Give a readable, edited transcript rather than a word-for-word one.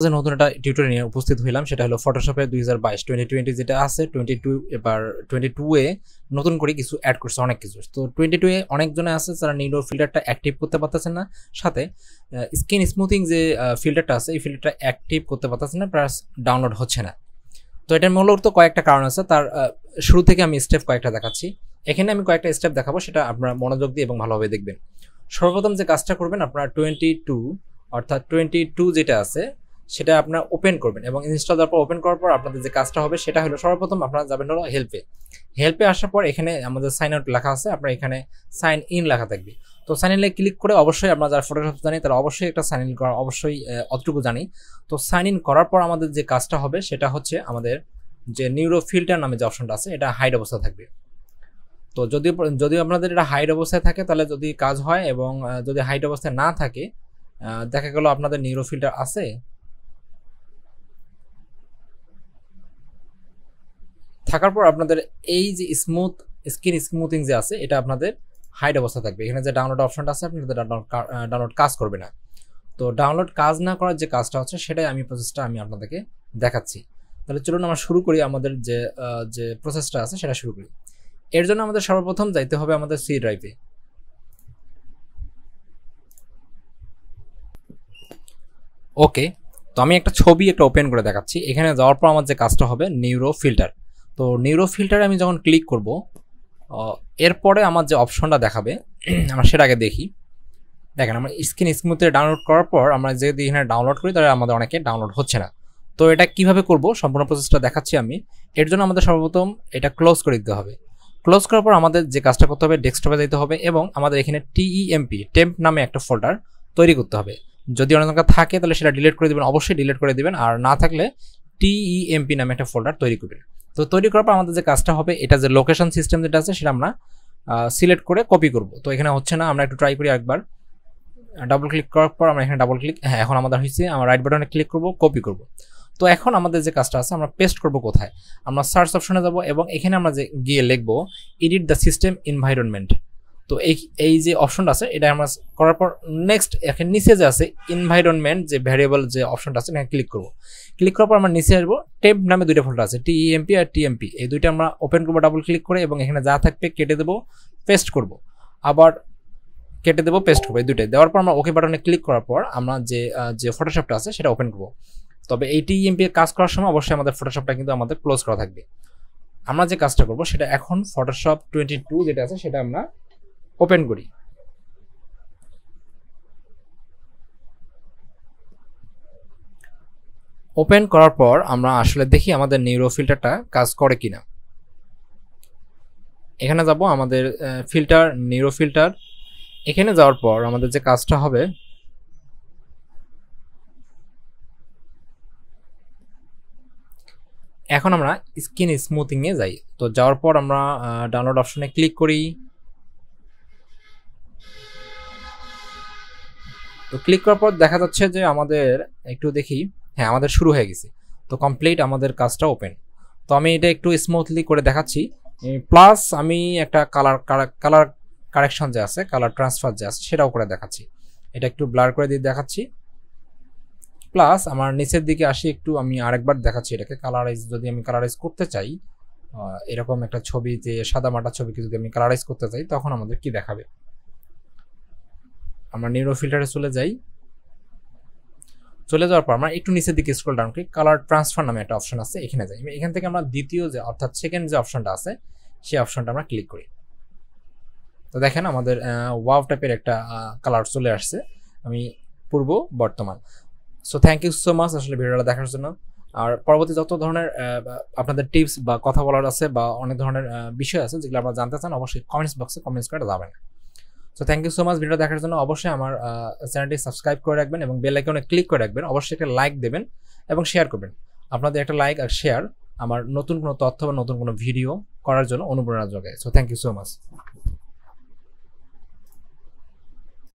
যে নতুন একটা টিউটোরিয়াল নিয়ে উপস্থিত হইলাম, সেটা হলো ফটোশপে 2022 যেটা আছে 22, এবার 22 এ নতুন করে কিছু অ্যাড করছে, অনেক কিছু। তো 22 এ অনেকজনে আছে যারা নিউরো ফিল্টারটা অ্যাক্টিভ করতে পারতেছেন না, সাথে স্কিন স্মুথিং যে ফিল্টারটা আছে এই ফিল্টারটা অ্যাক্টিভ করতে পারতেছেন না, প্লাস ডাউনলোড হচ্ছে না। তো এটার মূলত কয়েকটা কারণ আছে, তার শুরু থেকে আমি স্টেপ কয়েকটা দেখাচ্ছি। এখানে আমি কয়েকটা স্টেপ দেখাবো, সেটা আপনারা মনোযোগ দিয়ে এবং ভালোভাবে দেখবেন। সর্বপ্রথম যে কাজটা করবেন, আপনারা 22 যেটা আছে সেটা আপনারা ওপেন করবেন এবং ইনস্টল দেওয়ার পর ওপেন করার পর আপনাদের যে কাজটা হবে সেটা হলো সর্বপ্রথম আপনারা যাবেন হলো হেল্পে আসার পর এখানে আমাদের সাইন আউট লেখা আছে, আপনার এখানে সাইন ইন লেখা থাকবে। তো সাইন ইনে ক্লিক করে অবশ্যই আমরা যারা ফটোশপ জানি তারা অবশ্যই একটা সাইন ইন করা অবশ্যই অতটুকু জানি। তো সাইন ইন করার পর আমাদের যে কাজটা হবে সেটা হচ্ছে আমাদের যে নিউরো ফিল্টার নামে যে অপশনটা আছে এটা হাইড অবস্থায় থাকবে। তো যদি আপনাদের এটা হাইড অবস্থায় থাকে তাহলে যদি কাজ হয়, এবং যদি হাইড অবস্থায় না থাকে দেখা গেল আপনাদের নিউরো ফিল্টার আছে, থাকার পর আপনাদের এই যে স্কিন স্মুথিং যে আছে এটা আপনাদের হাইড অবস্থা থাকবে। এখানে যে ডাউনলোড অপশনটা আছে আপনাদের ডাউনলোড কাজ করবে না। তো ডাউনলোড কাজ না করার যে কাজটা হচ্ছে সেটাই প্রসেসটা আমি আপনাদেরকে দেখাচ্ছি। তাহলে চলুন আমরা শুরু করি, আমাদের যে প্রসেসটা আছে সেটা শুরু করি। এর জন্য আমাদের সর্বপ্রথম যাইতে হবে আমাদের সি ড্রাইভে। ওকে, তো আমি একটা ছবি ওপেন করে দেখাচ্ছি। এখানে যাওয়ার পর আমার যে কাজটা হবে নিউরো ফিল্টার। তো নিউরো ফিল্টারে আমি যখন ক্লিক করব এরপরে আমার যে অপশনটা দেখাবে আমরা সেটা আগে দেখি। দেখেন, আমরা স্কিন স্মুথে ডাউনলোড করার পর আমরা যদি এখানে ডাউনলোড করি তাহলে আমাদের অনেকে ডাউনলোড হচ্ছে না। তো এটা কিভাবে করব সম্পূর্ণ প্রসেসটা দেখাচ্ছি আমি। এর জন্য আমাদের সর্বপ্রথম এটা ক্লোজ করে দিতে হবে। ক্লোজ করার পর আমাদের যে কাজটা করতে হবে, ডেস্কটপে যেতে হবে এবং আমাদের এখানে টেম্প নামে একটা ফোল্ডার তৈরি করতে হবে। যদি অনেক থাকে তাহলে সেটা ডিলিট করে দেবেন, অবশ্যই ডিলিট করে দেবেন, আর না থাকলে টেম্প নামে একটা ফোল্ডার তৈরি করবেন। তো তৈরি করার পর আমাদের যে কাজটা হবে, এটা যে লোকেশন সিস্টেম যেটা আছে সেটা আমরা সিলেক্ট করে কপি করব। তো এখানে হচ্ছে না, আমরা একটু ট্রাই করি একবার। ডাবল ক্লিক করার পর আমরা এখানে ডাবল ক্লিক, হ্যাঁ এখন আমাদের হয়েছে, আমরা রাইট বাটনে ক্লিক করব, কপি করব। তো এখন আমাদের যে কাজটা আছে আমরা পেস্ট করব কোথায়, আমরা সার্চ অপশনে যাব এবং এখানে আমরা যে গিয়ে লিখবো এডিট দ্য সিস্টেম এনভায়রনমেন্ট। তো এই যে অপশনটা আছে এটা আমরা করার পর নেক্সট এখানে নিচে যে আছে এনভায়রনমেন্ট যে ভ্যারিয়েবল যে অপশনটা আছে এখানে ক্লিক করব। ক্লিক করার পর আমরা নিচে আসবো, টেম্প নামে দুইটা ফোল্ডার আছে, টেম্পি আর টিএমপি, এই দুইটা আমরা ওপেন করবো ডাবল ক্লিক করে এবং এখানে যা থাকবে কেটে দেবো, পেস্ট করব, আবার কেটে দেবো, পেস্ট করবো, এই দুইটাই দেওয়ার পর আমরা ওকে বাটনে ক্লিক করার পর আমরা যে ফটোশপটা আছে সেটা ওপেন করবো। তবে এই টিএমপি কাজ করার সময় অবশ্যই আমাদের ফটোশপটা কিন্তু আমাদের ক্লোজ করা থাকবে। আমরা যে কাজটা করবো সেটা এখন ফটোশপ 22 যেটা আছে সেটা আমরা ওপেন করি। ওপেন করার পর আমরা আসলে দেখি আমাদের নিউরো ফিল্টারটা কাজ করে কিনা। এখানে যাব আমাদের ফিল্টার, নিউরো ফিল্টার, এখানে যাওয়ার পর আমাদের যে কাজটা হবে এখন আমরা স্কিন স্মুথিং এ যাই। তো যাওয়ার পর আমরা ডাউনলোড অপশনে ক্লিক করি। তো ক্লিক করার পর দেখা যাচ্ছে যে আমাদের একটু দেখি, হ্যাঁ আমাদের শুরু হয়ে গেছে। তো কমপ্লিট আমাদের কাজটা ওপেন। তো আমি এটা একটু স্মুথলি করে দেখাচ্ছি, প্লাস আমি একটা কালার কারেকশন যে আছে, কালার ট্রান্সফার যে আছে সেটাও করে দেখাচ্ছি। এটা একটু ব্লার করে দিয়ে দেখাচ্ছি, প্লাস আমার নিচের দিকে আসি একটু, আমি আরেকবার দেখাচ্ছি এটাকে কালারাইজ। যদি আমি কালারাইজ করতে চাই এরকম একটা ছবি, যে সাদা মাটা ছবিকে যদি আমি কালারাইজ করতে চাই তখন আমাদের কি দেখাবে। আমরা নিউরো ফিল্টারে চলে যাই। চলে যাওয়ার পর আমরা একটু নিচের দিকে স্ক্রল ডাউন করি, কালার ট্রান্সফার নামে একটা অপশন আছে, এখানে যাই। এখান থেকে আমরা দ্বিতীয় যে অর্থাৎ সেকেন্ড যে অপশনটা আছে সেই অপশনটা আমরা ক্লিক করি। তো দেখেন আমাদের ওয়াও টাইপের একটা কালার চলে আসছে, আমি পূর্ব বর্তমান। So thank you so much আসলে ভিডিওটা দেখার জন্য। আর পরবর্তী যত ধরনের আপনাদের টিপস বা কথা বলার আছে বা অনেক ধরনের বিষয় আছে যেগুলো আপনারা জানতে চান অবশ্যই কমেন্টস বক্সে কমেন্টস করে যাবেন। So thank you so much video দেখার জন্য। অবশ্যই আমার চ্যানেলটি সাবস্ক্রাইব করে রাখবেন এবং বেল আইকনে ক্লিক করে রাখবেন। অবশ্যই একটা লাইক দেবেন এবং শেয়ার করবেন। আপনাদের একটা লাইক আর শেয়ার আমার নতুন কোনো তথ্য বা নতুন কোনো ভিডিও করার জন্য অনুপ্রেরণা যোগায়। So thank you so much.